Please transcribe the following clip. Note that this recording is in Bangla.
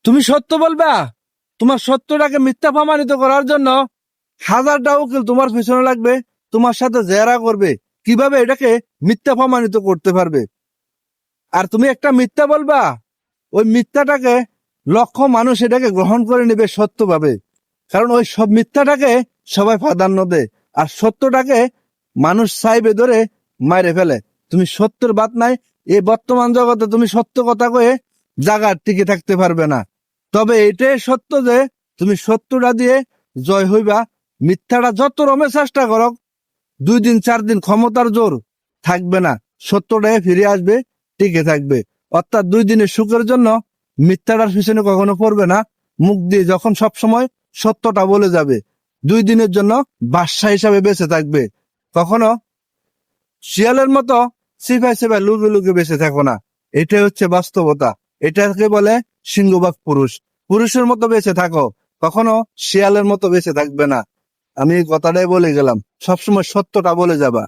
তুমি সত্য বলবা। তোমার সত্যটাকে মিথ্যা প্রমাণিত করার জন্য হাজারটা উকিল তোমার পিছনে লাগবে, তোমার সাথে জেরা করবে কিভাবে এটাকে মিথ্যা প্রমাণিত করতে পারবে। আর তুমি একটা মিথ্যা বলবা, ওই মিথ্যাটাকে লক্ষ মানুষ এটাকে গ্রহণ করে নেবে সত্যভাবে। কারণ ওই সব মিথ্যাটাকে সবাই প্রাধান্য দেয়, আর সত্যটাকে মানুষ চাইবে ধরে মাইরে ফেলে। তুমি সত্যের বাত নাই, এই বর্তমান জগতে তুমি সত্য কথা কয়ে জায়গা টিকে থাকতে পারবে না। তবে এটাই সত্য যে তুমি সত্যটা দিয়ে জয় হইবা। মিথ্যাটা যত রমে চেষ্টা করো, 2 দিন 4 দিন ক্ষমতার জোর থাকবে না, সত্যটাই ফিরে আসবে, টিকে থাকবে। অর্থাৎ 2 দিনের সুখের জন্য মিথ্যাটার পিছনে কখনো পড়বে না, মুখ দিয়ে যখন সব সময় সত্যটা বলে যাবে। 2 দিনের জন্য বাদশা হিসাবে বেঁচে থাকবে। কখনো শিয়ালের মতো সিপাই সিপাই লুকে লুকে বেঁচে থাকো না। এটাই হচ্ছে বাস্তবতা। এটাকে বলে সিংহভাগ পুরুষ। পুরুষের মতো বেঁচে থাকো, কখনো শিয়ালের মতো বেঁচে থাকবে না। আমি এই কথাটাই বলে গেলাম, সবসময় সত্যটা বলে যাবা।